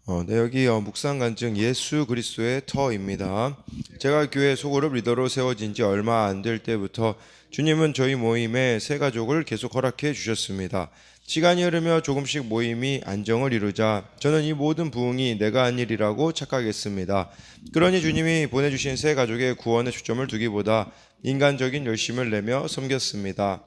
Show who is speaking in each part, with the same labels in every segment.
Speaker 1: 여기 묵상 간증 예수 그리스도의 터입니다. 제가 교회 소그룹 리더로 세워진 지 얼마 안 될 때부터 주님은 저희 모임에 새 가족을 계속 허락해 주셨습니다. 시간이 흐르며 조금씩 모임이 안정을 이루자 저는 이 모든 부흥이 내가 한 일이라고 착각했습니다. 그러니 주님이 보내주신 새 가족의 구원에 초점을 두기보다 인간적인 열심을 내며 섬겼습니다.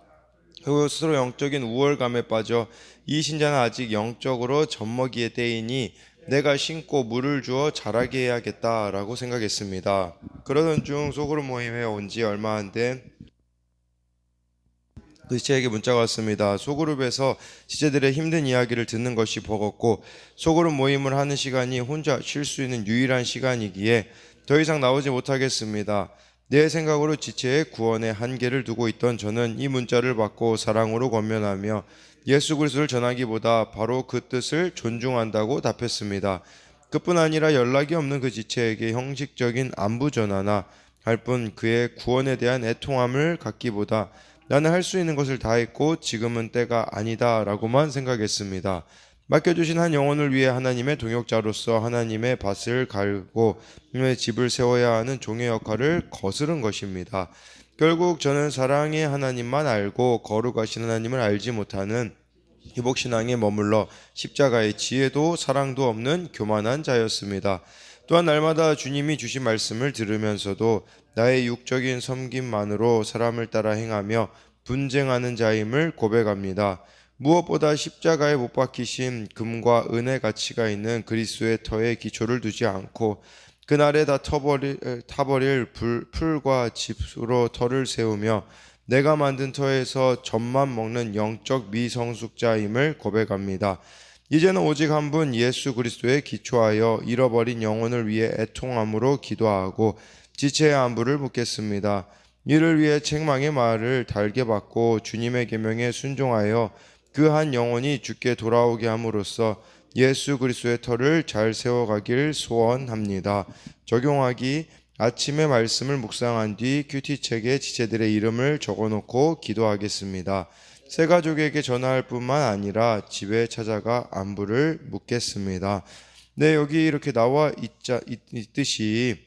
Speaker 1: 그리고 스스로 영적인 우월감에 빠져 이 신자는 아직 영적으로 젖먹이의 때이니 내가 신고 물을 주어 자라게 해야겠다라고 생각했습니다. 그러던 중 소그룹 모임에 온 지 얼마 안 된 그 지체에게 문자가 왔습니다. 소그룹에서 지체들의 힘든 이야기를 듣는 것이 버겁고 소그룹 모임을 하는 시간이 혼자 쉴 수 있는 유일한 시간이기에 더 이상 나오지 못하겠습니다. 내 생각으로 지체의 구원에 한계를 두고 있던 저는 이 문자를 받고 사랑으로 권면하며 예수 그리스도를 전하기보다 바로 그 뜻을 존중한다고 답했습니다. 그뿐 아니라 연락이 없는 그 지체에게 형식적인 안부 전화나 할 뿐 그의 구원에 대한 애통함을 갖기보다 나는 할 수 있는 것을 다 했고 지금은 때가 아니다라고만 생각했습니다. 맡겨주신 한 영혼을 위해 하나님의 동역자로서 하나님의 밭을 갈고 하나님의 집을 세워야 하는 종의 역할을 거스른 것입니다. 결국 저는 사랑의 하나님만 알고 거룩하신 하나님을 알지 못하는 희복신앙에 머물러 십자가의 지혜도 사랑도 없는 교만한 자였습니다. 또한 날마다 주님이 주신 말씀을 들으면서도 나의 육적인 섬김만으로 사람을 따라 행하며 분쟁하는 자임을 고백합니다. 무엇보다 십자가에 못 박히신 금과 은의 가치가 있는 그리스도의 터에 기초를 두지 않고 그날에 다 타버릴 풀과 짚으로 터를 세우며 내가 만든 터에서 젖만 먹는 영적 미성숙자임을 고백합니다. 이제는 오직 한 분 예수 그리스도에 기초하여 잃어버린 영혼을 위해 애통함으로 기도하고 지체의 안부를 묻겠습니다. 이를 위해 책망의 말을 달게 받고 주님의 계명에 순종하여 그 한 영혼이 주께 돌아오게 함으로써 예수 그리스도의 터를 잘 세워가길 소원합니다. 적용하기: 아침에 말씀을 묵상한 뒤 큐티책에 지체들의 이름을 적어놓고 기도하겠습니다. 새 가족에게 전화할 뿐만 아니라 집에 찾아가 안부를 묻겠습니다. 네, 여기 이렇게 나와 있듯이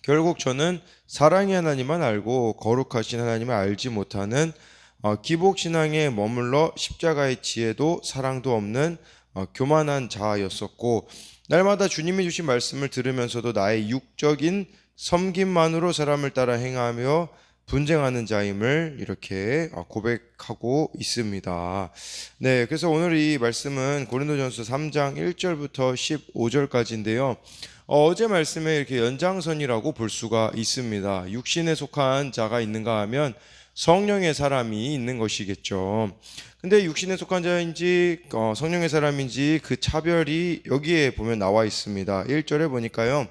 Speaker 1: 결국 저는 사랑의 하나님만 알고 거룩하신 하나님을 알지 못하는 기복신앙에 머물러 십자가의 지혜도 사랑도 없는 교만한 자였었고, 날마다 주님이 주신 말씀을 들으면서도 나의 육적인 섬김만으로 사람을 따라 행하며 분쟁하는 자임을 이렇게 고백하고 있습니다. 네, 그래서 오늘 이 말씀은 고린도전서 3장 1절부터 15절까지인데요. 어제 말씀에 이렇게 연장선이라고 볼 수가 있습니다. 육신에 속한 자가 있는가 하면 성령의 사람이 있는 것이겠죠. 근데 육신에 속한 자인지 성령의 사람인지 그 차별이 여기에 보면 나와 있습니다. 1절에 보니까요.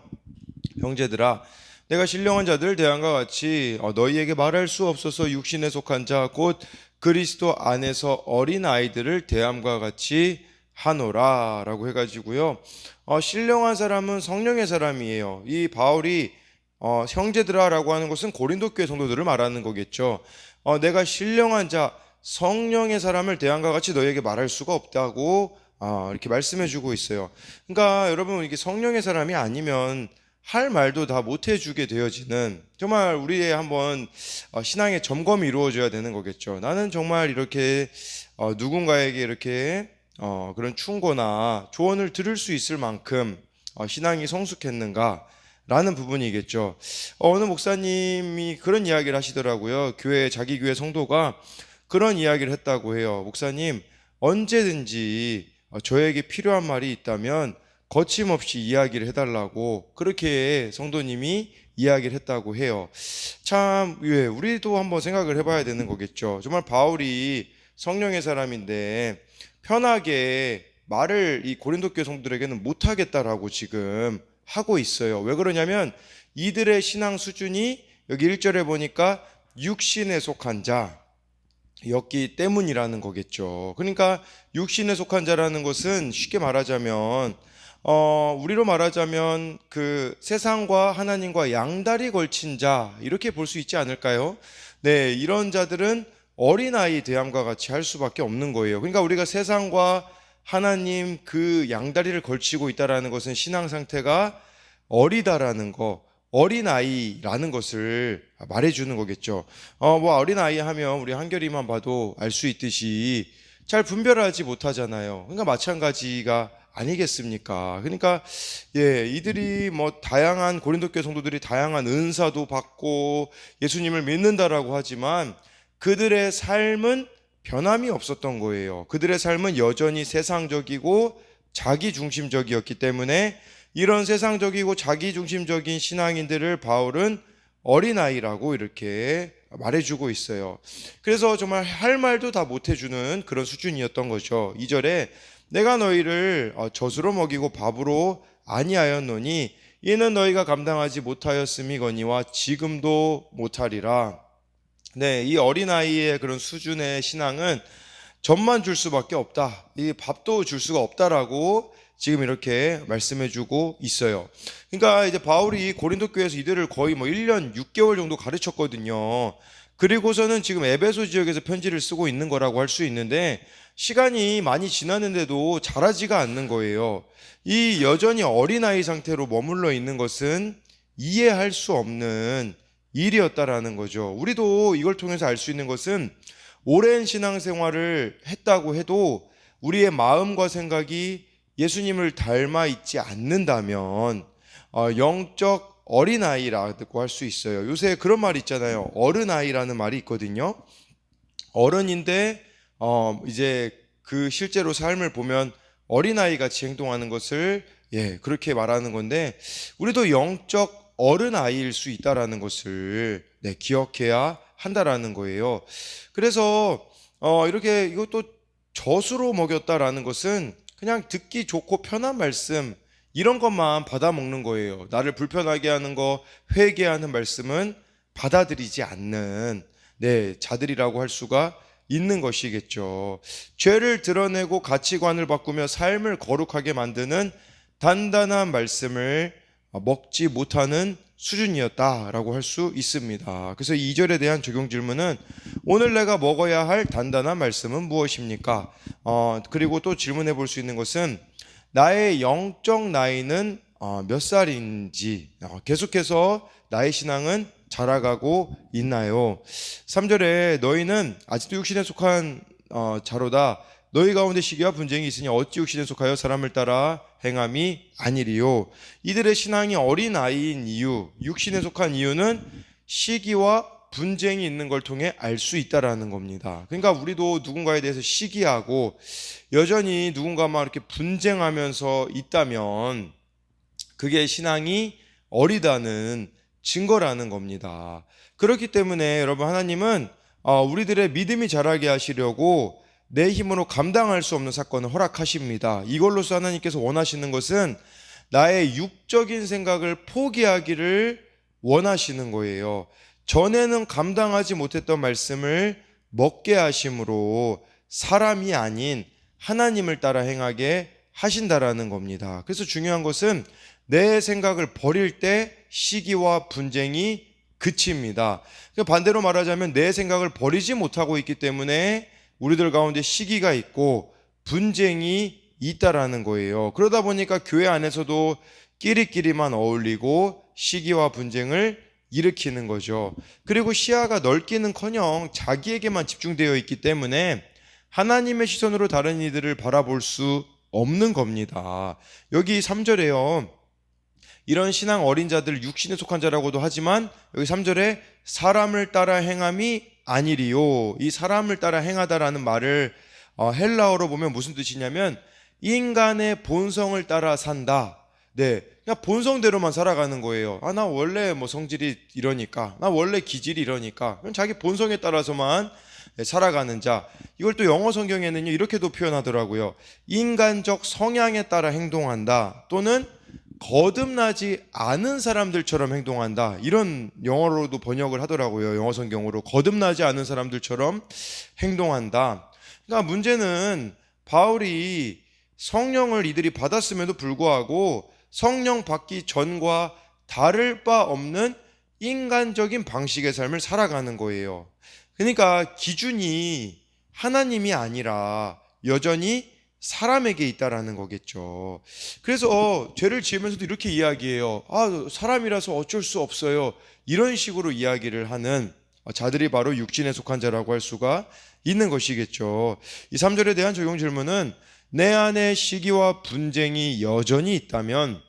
Speaker 1: 형제들아, 내가 신령한 자들 대함과 같이 너희에게 말할 수 없어서 육신에 속한 자 곧 그리스도 안에서 어린 아이들을 대함과 같이 하노라 라고 해가지고요. 신령한 사람은 성령의 사람이에요. 이 바울이 형제들아 라고 하는 것은 고린도 교회 성도들을 말하는 거겠죠. 내가 신령한 자 성령의 사람을 대함과 같이 너희에게 말할 수가 없다고 이렇게 말씀해 주고 있어요. 그러니까 여러분, 이게 성령의 사람이 아니면 할 말도 다 못해주게 되어지는, 정말 우리의 한번 신앙의 점검이 이루어져야 되는 거겠죠. 나는 정말 이렇게 누군가에게 이렇게 그런 충고나 조언을 들을 수 있을 만큼 신앙이 성숙했는가 라는 부분이겠죠. 어느 목사님이 그런 이야기를 하시더라고요. 자기 교회 성도가 그런 이야기를 했다고 해요. 목사님, 언제든지 저에게 필요한 말이 있다면 거침없이 이야기를 해달라고 그렇게 성도님이 이야기를 했다고 해요. 참, 우리도 한번 생각을 해봐야 되는 거겠죠. 정말 바울이 성령의 사람인데 편하게 말을 이 고린도 교회 성도들에게는 못하겠다라고 지금 하고 있어요. 왜 그러냐면 이들의 신앙 수준이 여기 1절에 보니까 육신에 속한 자였기 때문이라는 거겠죠. 그러니까 육신에 속한 자라는 것은 쉽게 말하자면 우리로 말하자면 그 세상과 하나님과 양다리 걸친 자, 이렇게 볼 수 있지 않을까요? 네, 이런 자들은 어린아이 대함과 같이 할 수밖에 없는 거예요. 그러니까 우리가 세상과 하나님 그 양다리를 걸치고 있다라는 것은 신앙 상태가 어리다라는 거, 어린아이라는 것을 말해주는 거겠죠. 뭐 어린아이 하면 우리 한결이만 봐도 알 수 있듯이 잘 분별하지 못하잖아요. 그러니까 마찬가지가 아니겠습니까? 그러니까 이들이 뭐 다양한 고린도 교회 성도들이 다양한 은사도 받고 예수님을 믿는다라고 하지만 그들의 삶은 변함이 없었던 거예요. 그들의 삶은 여전히 세상적이고 자기중심적이었기 때문에 이런 세상적이고 자기중심적인 신앙인들을 바울은 어린아이라고 이렇게 말해주고 있어요. 그래서 정말 할 말도 다 못해주는 그런 수준이었던 거죠. 2절에 내가 너희를 젖으로 먹이고 밥으로 아니하였노니 이는 너희가 감당하지 못하였음이거니와 지금도 못하리라. 네, 이 어린아이의 그런 수준의 신앙은 젖만 줄 수밖에 없다. 이 밥도 줄 수가 없다라고 지금 이렇게 말씀해 주고 있어요. 그러니까 이제 바울이 고린도 교회에서 이들을 거의 뭐 1년 6개월 정도 가르쳤거든요. 그리고서는 지금 에베소 지역에서 편지를 쓰고 있는 거라고 할 수 있는데 시간이 많이 지났는데도 자라지가 않는 거예요. 이 여전히 어린아이 상태로 머물러 있는 것은 이해할 수 없는 일이었다라는 거죠. 우리도 이걸 통해서 알 수 있는 것은 오랜 신앙생활을 했다고 해도 우리의 마음과 생각이 예수님을 닮아 있지 않는다면 영적 어린아이라고 할 수 있어요. 요새 그런 말 있잖아요. 어른아이라는 말이 있거든요. 어른인데 이제 그 실제로 삶을 보면 어린아이같이 행동하는 것을 그렇게 말하는 건데 우리도 영적 어른아이일 수 있다라는 것을 기억해야 한다라는 거예요. 그래서 이렇게 이것도 젖으로 먹였다라는 것은 그냥 듣기 좋고 편한 말씀 이런 것만 받아 먹는 거예요. 나를 불편하게 하는 거, 회개하는 말씀은 받아들이지 않는 자들이라고 할 수가 있는 것이겠죠. 죄를 드러내고 가치관을 바꾸며 삶을 거룩하게 만드는 단단한 말씀을 먹지 못하는 수준이었다라고 할 수 있습니다. 그래서 2절에 대한 적용 질문은 오늘 내가 먹어야 할 단단한 말씀은 무엇입니까? 그리고 또 질문해 볼 수 있는 것은 나의 영적 나이는 몇 살인지 계속해서 나의 신앙은 자라가고 있나요? 3절에 너희는 아직도 육신에 속한 자로다. 너희 가운데 시기와 분쟁이 있으니 어찌 육신에 속하여 사람을 따라 행함이 아니리요. 이들의 신앙이 어린 아이인 이유, 육신에 속한 이유는 시기와 분쟁이 있는 걸 통해 알 수 있다라는 겁니다. 그러니까 우리도 누군가에 대해서 시기하고 여전히 누군가만 이렇게 분쟁하면서 있다면 그게 신앙이 어리다는 증거라는 겁니다. 그렇기 때문에 여러분 하나님은 우리들의 믿음이 자라게 하시려고 내 힘으로 감당할 수 없는 사건을 허락하십니다. 이걸로써 하나님께서 원하시는 것은 나의 육적인 생각을 포기하기를 원하시는 거예요. 전에는 감당하지 못했던 말씀을 먹게 하심으로 사람이 아닌 하나님을 따라 행하게 하신다라는 겁니다. 그래서 중요한 것은 내 생각을 버릴 때 시기와 분쟁이 그칩니다. 반대로 말하자면 내 생각을 버리지 못하고 있기 때문에 우리들 가운데 시기가 있고 분쟁이 있다라는 거예요. 그러다 보니까 교회 안에서도 끼리끼리만 어울리고 시기와 분쟁을 일으키는 거죠. 그리고 시야가 넓기는커녕 자기에게만 집중되어 있기 때문에 하나님의 시선으로 다른 이들을 바라볼 수 없는 겁니다. 여기 3절에요. 이런 신앙 어린 자들 육신에 속한 자라고도 하지만 여기 3절에 사람을 따라 행함이 아니리요. 이 사람을 따라 행하다라는 말을 헬라어로 보면 무슨 뜻이냐면 인간의 본성을 따라 산다. 그냥 본성대로만 살아가는 거예요. 나 원래 뭐 성질이 이러니까, 나 원래 기질이 이러니까, 그냥 자기 본성에 따라서만 살아가는 자. 이걸 또 영어 성경에는요 이렇게도 표현하더라고요. 인간적 성향에 따라 행동한다. 또는 거듭나지 않은 사람들처럼 행동한다. 이런 영어로도 번역을 하더라고요. 영어 성경으로 거듭나지 않은 사람들처럼 행동한다. 그러니까 문제는 바울이 성령을 이들이 받았음에도 불구하고 성령 받기 전과 다를 바 없는 인간적인 방식의 삶을 살아가는 거예요. 그러니까 기준이 하나님이 아니라 여전히 사람에게 있다라는 거겠죠. 그래서 죄를 지으면서도 이렇게 이야기해요. 사람이라서 어쩔 수 없어요. 이런 식으로 이야기를 하는 자들이 바로 육신에 속한 자라고 할 수가 있는 것이겠죠. 이 3절에 대한 적용 질문은 내 안에 시기와 분쟁이 여전히 있다면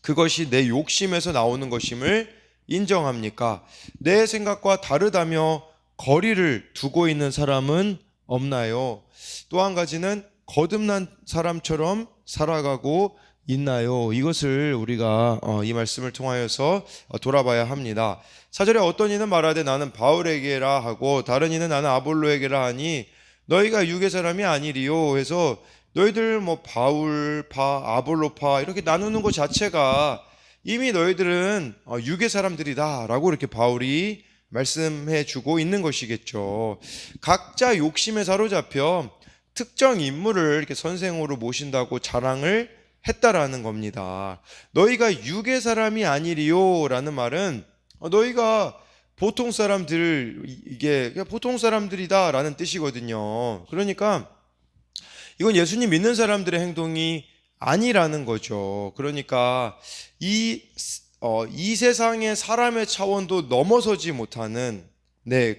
Speaker 1: 그것이 내 욕심에서 나오는 것임을 인정합니까? 내 생각과 다르다며 거리를 두고 있는 사람은 없나요? 또 한 가지는 거듭난 사람처럼 살아가고 있나요? 이것을 우리가 이 말씀을 통하여서 돌아봐야 합니다. 4절에 어떤 이는 말하되 나는 바울에게라 하고 다른 이는 나는 아볼로에게라 하니 너희가 육의 사람이 아니리요 해서 너희들 뭐 바울파 아볼로파 이렇게 나누는 것 자체가 이미 너희들은 육의 사람들이다 라고 이렇게 바울이 말씀해 주고 있는 것이겠죠. 각자 욕심에 사로잡혀 특정 인물을 이렇게 선생으로 모신다고 자랑을 했다라는 겁니다. 너희가 육의 사람이 아니리요 라는 말은 너희가 보통 사람들, 이게 보통 사람들이다 라는 뜻이거든요. 그러니까 이건 예수님 믿는 사람들의 행동이 아니라는 거죠. 그러니까 이 세상의 사람의 차원도 넘어서지 못하는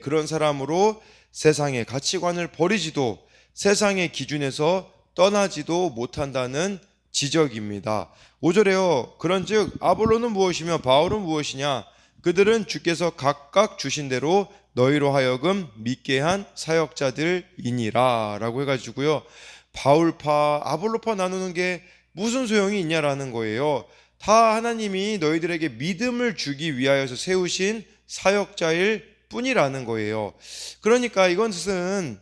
Speaker 1: 그런 사람으로 세상의 가치관을 버리지도 세상의 기준에서 떠나지도 못한다는 지적입니다. 5절에요. 그런즉 아볼로는 무엇이며 바울은 무엇이냐? 그들은 주께서 각각 주신 대로 너희로 하여금 믿게 한 사역자들이니라 라고 해가지고요. 바울파 아볼로파 나누는 게 무슨 소용이 있냐라는 거예요. 다 하나님이 너희들에게 믿음을 주기 위하여서 세우신 사역자일 뿐이라는 거예요. 그러니까 이것은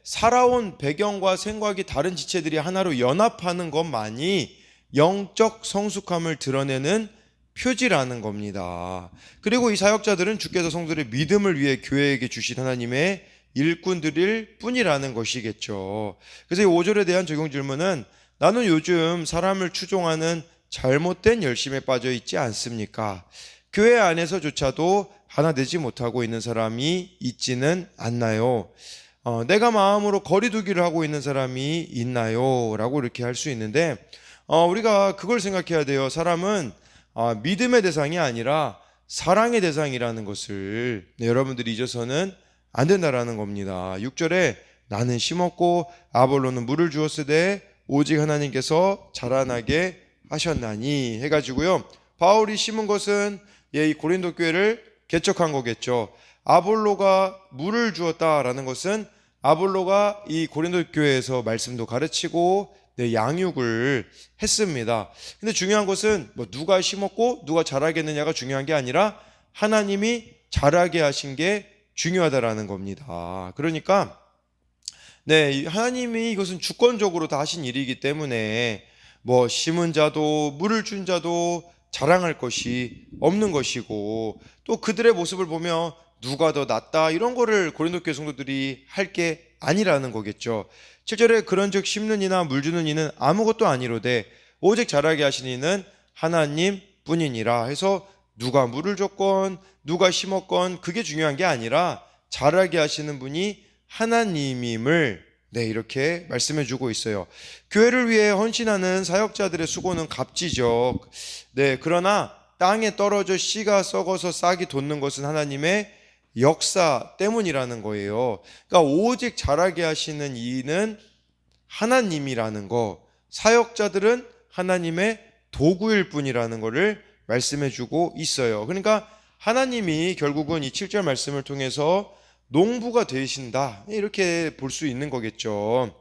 Speaker 1: 살아온 배경과 생각이 다른 지체들이 하나로 연합하는 것만이 영적 성숙함을 드러내는 표지라는 겁니다. 그리고 이 사역자들은 주께서 성도들의 믿음을 위해 교회에게 주신 하나님의 일꾼들일 뿐이라는 것이겠죠. 그래서 이 5절에 대한 적용 질문은 나는 요즘 사람을 추종하는 잘못된 열심에 빠져 있지 않습니까? 교회 안에서조차도 하나 되지 못하고 있는 사람이 있지는 않나요? 내가 마음으로 거리두기를 하고 있는 사람이 있나요? 라고 이렇게 할 수 있는데 우리가 그걸 생각해야 돼요. 사람은 믿음의 대상이 아니라 사랑의 대상이라는 것을 여러분들이 잊어서는 안 된다라는 겁니다. 6절에 나는 심었고 아볼로는 물을 주었으되 오직 하나님께서 자라나게 하셨나니 해가지고요. 바울이 심은 것은 이 고린도 교회를 개척한 거겠죠. 아볼로가 물을 주었다라는 것은 아볼로가 이 고린도 교회에서 말씀도 가르치고 양육을 했습니다. 근데 중요한 것은 누가 심었고 누가 자라겠느냐가 중요한 게 아니라 하나님이 자라게 하신 게 중요하다라는 겁니다. 그러니까 하나님이 이것은 주권적으로 다 하신 일이기 때문에 심은 자도 물을 준 자도 자랑할 것이 없는 것이고 또 그들의 모습을 보며 누가 더 낫다 이런 거를 고린도 교회 성도들이 할 게 아니라는 거겠죠. 7절에 그런즉 심는 이나 물 주는 이는 아무것도 아니로되 오직 자라게 하신 이는 하나님 뿐이니라 해서 누가 물을 줬건 누가 심었건 그게 중요한 게 아니라 자라게 하시는 분이 하나님임을 이렇게 말씀해 주고 있어요. 교회를 위해 헌신하는 사역자들의 수고는 값지죠. 그러나 땅에 떨어져 씨가 썩어서 싹이 돋는 것은 하나님의 역사 때문이라는 거예요. 그러니까 오직 자라게 하시는 이는 하나님이라는 거, 사역자들은 하나님의 도구일 뿐이라는 것을 말씀해 주고 있어요. 그러니까 하나님이 결국은 이 7절 말씀을 통해서 농부가 되신다 이렇게 볼 수 있는 거겠죠.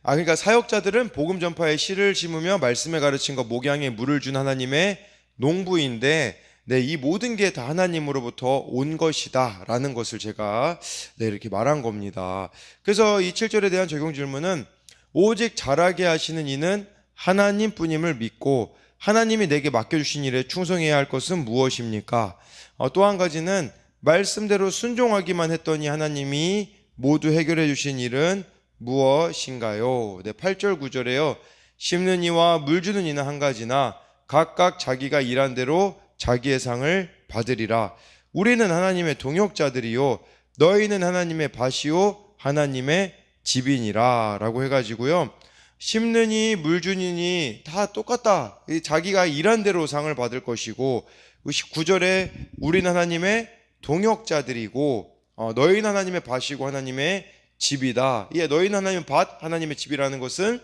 Speaker 1: 그러니까 사역자들은 복음 전파에 씨를 심으며 말씀에 가르친 것 목양에 물을 준 하나님의 농부인데 이 모든 게 다 하나님으로부터 온 것이다 라는 것을 제가 이렇게 말한 겁니다. 그래서 이 7절에 대한 적용 질문은 오직 자라게 하시는 이는 하나님뿐임을 믿고 하나님이 내게 맡겨주신 일에 충성해야 할 것은 무엇입니까? 또 한 가지는 말씀대로 순종하기만 했더니 하나님이 모두 해결해 주신 일은 무엇인가요? 8절 9절에요. 심는 이와 물 주는 이는 한 가지나 각각 자기가 일한 대로 자기의 상을 받으리라. 우리는 하나님의 동역자들이요 너희는 하나님의 밭이요 하나님의 집이니라 라고 해가지고요. 심느니 물주니니 다 똑같다. 자기가 일한 대로 상을 받을 것이고, 9절에 우리는 하나님의 동역자들이고 너희는 하나님의 밭이고 하나님의 집이다. 너희는 하나님의 밭, 하나님의 집이라는 것은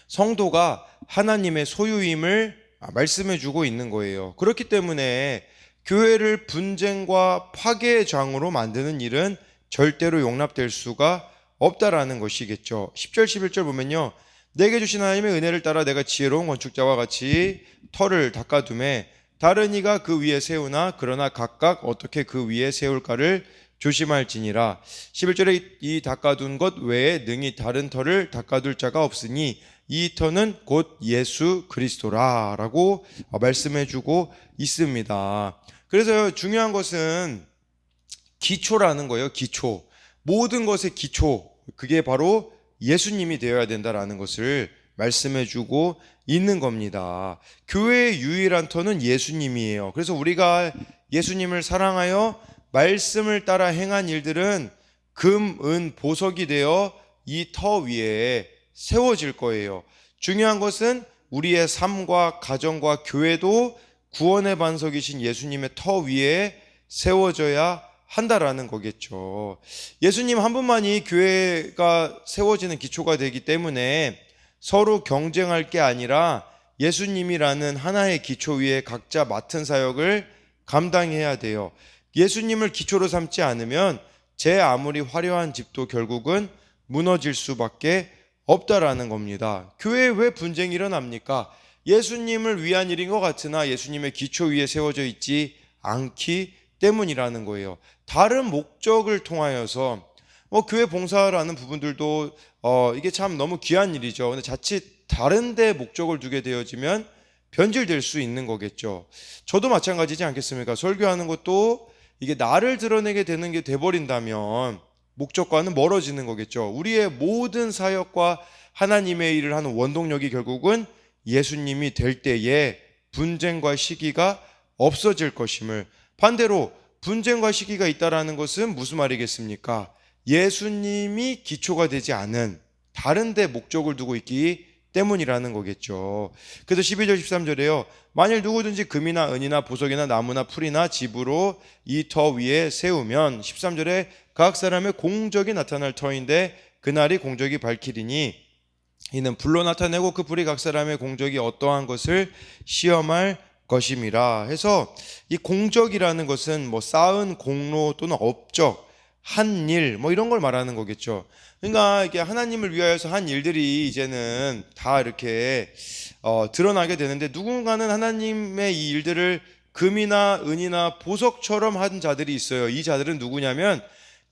Speaker 1: 성도가 하나님의 소유임을 말씀해 주고 있는 거예요. 그렇기 때문에 교회를 분쟁과 파괴의 장으로 만드는 일은 절대로 용납될 수가 없다라는 것이겠죠. 10절 11절 보면요, 내게 주신 하나님의 은혜를 따라 내가 지혜로운 건축자와 같이 터를 닦아두매 다른 이가 그 위에 세우나 그러나 각각 어떻게 그 위에 세울까를 조심할지니라. 11절에 이 닦아둔 것 외에 능히 다른 터를 닦아둘 자가 없으니 이 터는 곧 예수 그리스도라 라고 말씀해주고 있습니다. 그래서 중요한 것은 기초라는 거예요. 기초, 모든 것의 기초, 그게 바로 예수님이 되어야 된다라는 것을 말씀해주고 있는 겁니다. 교회의 유일한 터는 예수님이에요. 그래서 우리가 예수님을 사랑하여 말씀을 따라 행한 일들은 금, 은, 보석이 되어 이 터 위에 세워질 거예요. 중요한 것은 우리의 삶과 가정과 교회도 구원의 반석이신 예수님의 터 위에 세워져야 한다라는 거겠죠. 예수님 한 분만이 교회가 세워지는 기초가 되기 때문에 서로 경쟁할 게 아니라 예수님이라는 하나의 기초 위에 각자 맡은 사역을 감당해야 돼요. 예수님을 기초로 삼지 않으면 제 아무리 화려한 집도 결국은 무너질 수밖에 없다라는 겁니다. 교회에 왜 분쟁이 일어납니까? 예수님을 위한 일인 것 같으나 예수님의 기초 위에 세워져 있지 않기 때문이라는 거예요. 다른 목적을 통하여서 교회 봉사라는 부분들도 이게 참 너무 귀한 일이죠. 근데 자칫 다른 데 목적을 두게 되어지면 변질될 수 있는 거겠죠. 저도 마찬가지지 않겠습니까? 설교하는 것도 이게 나를 드러내게 되는 게 돼버린다면 목적과는 멀어지는 거겠죠. 우리의 모든 사역과 하나님의 일을 하는 원동력이 결국은 예수님이 될 때에 분쟁과 시기가 없어질 것임을, 반대로 분쟁과 시기가 있다라는 것은 무슨 말이겠습니까? 예수님이 기초가 되지 않은 다른 데 목적을 두고 있기 때문이라는 거겠죠. 그래서 12절 13절에요. 만일 누구든지 금이나 은이나 보석이나 나무나 풀이나 집으로 이 터 위에 세우면, 13절에 각 사람의 공적이 나타날 터인데 그날이 공적이 밝히리니 이는 불로 나타내고 그 불이 각 사람의 공적이 어떠한 것을 시험할 것임이라 해서, 이 공적이라는 것은 쌓은 공로 또는 업적, 한 일, 이런 걸 말하는 거겠죠. 그러니까 이게 하나님을 위하여서 한 일들이 이제는 다 이렇게 드러나게 되는데, 누군가는 하나님의 이 일들을 금이나 은이나 보석처럼 한 자들이 있어요. 이 자들은 누구냐면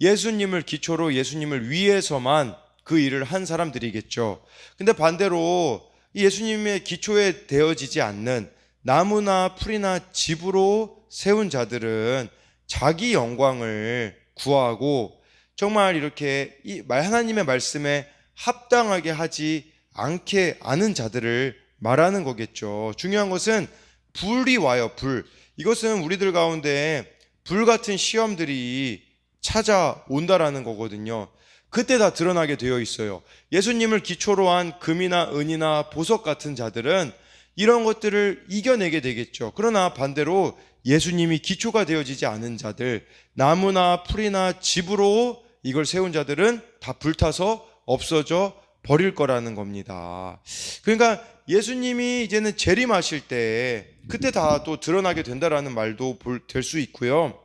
Speaker 1: 예수님을 기초로 예수님을 위해서만 그 일을 한 사람들이겠죠. 근데 반대로 이 예수님의 기초에 되어지지 않는 나무나 풀이나 집으로 세운 자들은 자기 영광을 구하고 정말 이렇게 하나님의 말씀에 합당하게 하지 않은 자들을 말하는 거겠죠. 중요한 것은 불이 와요. 불. 이것은 우리들 가운데 불 같은 시험들이 찾아온다라는 거거든요. 그때 다 드러나게 되어 있어요. 예수님을 기초로 한 금이나 은이나 보석 같은 자들은 이런 것들을 이겨내게 되겠죠. 그러나 반대로 예수님이 기초가 되어지지 않은 자들, 나무나 풀이나 집으로 이걸 세운 자들은 다 불타서 없어져 버릴 거라는 겁니다. 그러니까 예수님이 이제는 재림하실 때 그때 다 또 드러나게 된다라는 말도 될 수 있고요.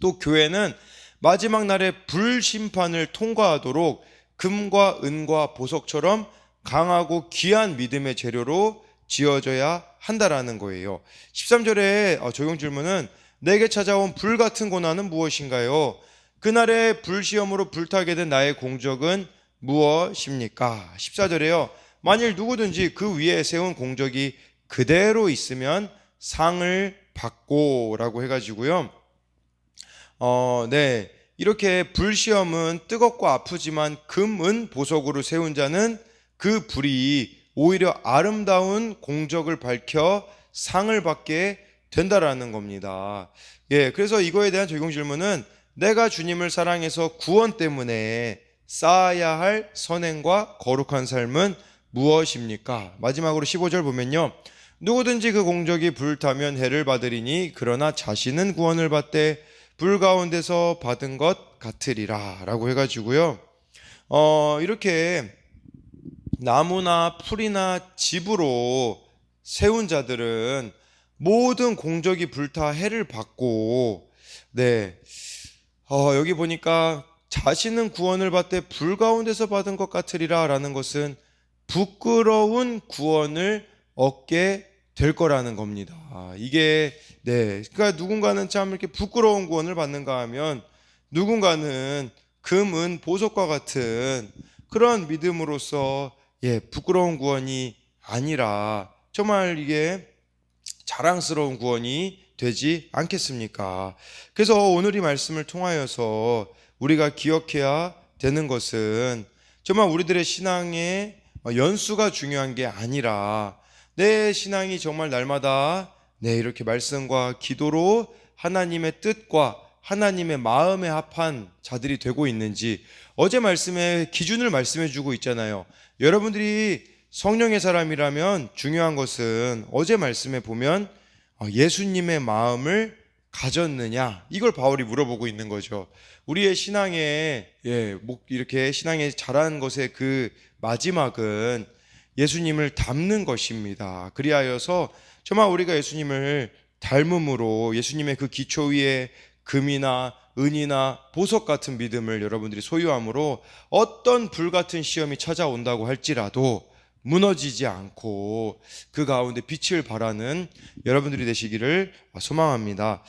Speaker 1: 또 교회는 마지막 날에 불심판을 통과하도록 금과 은과 보석처럼 강하고 귀한 믿음의 재료로 지어져야 한다라는 거예요. 13절에 적용 질문은 내게 찾아온 불 같은 고난은 무엇인가요? 그날의 불시험으로 불타게 된 나의 공적은 무엇입니까? 14절에요. 만일 누구든지 그 위에 세운 공적이 그대로 있으면 상을 받고 라고 해가지고요. 네, 이렇게 불시험은 뜨겁고 아프지만 금, 은, 보석으로 세운 자는 그 불이 오히려 아름다운 공적을 밝혀 상을 받게 된다라는 겁니다. 예, 그래서 이거에 대한 적용 질문은 내가 주님을 사랑해서 구원 때문에 쌓아야 할 선행과 거룩한 삶은 무엇입니까? 마지막으로 15절 보면요. 누구든지 그 공적이 불타면 해를 받으리니 그러나 자신은 구원을 받되 불 가운데서 받은 것 같으리라 라고 해가지고요. 이렇게 나무나 풀이나 집으로 세운 자들은 모든 공적이 불타 해를 받고, 네, 여기 보니까 자신은 구원을 받되 불 가운데서 받은 것 같으리라 라는 것은 부끄러운 구원을 얻게 될 거라는 겁니다. 이게, 네, 그러니까 누군가는 참 이렇게 부끄러운 구원을 받는가 하면 누군가는 금, 은, 보석과 같은 그런 믿음으로써 부끄러운 구원이 아니라 정말 이게 자랑스러운 구원이 되지 않겠습니까? 그래서 오늘 이 말씀을 통하여서 우리가 기억해야 되는 것은 정말 우리들의 신앙의 연수가 중요한 게 아니라 내 신앙이 정말 날마다 이렇게 말씀과 기도로 하나님의 뜻과 하나님의 마음에 합한 자들이 되고 있는지 어제 말씀에 기준을 말씀해 주고 있잖아요. 여러분들이 성령의 사람이라면 중요한 것은 어제 말씀에 보면 예수님의 마음을 가졌느냐 이걸 바울이 물어보고 있는 거죠. 우리의 신앙에 이렇게 신앙에 자란 것의 그 마지막은 예수님을 닮는 것입니다. 그리하여서 정말 우리가 예수님을 닮음으로 예수님의 그 기초 위에 금이나 은이나 보석 같은 믿음을 여러분들이 소유함으로 어떤 불같은 시험이 찾아온다고 할지라도 무너지지 않고 그 가운데 빛을 발하는 여러분들이 되시기를 소망합니다.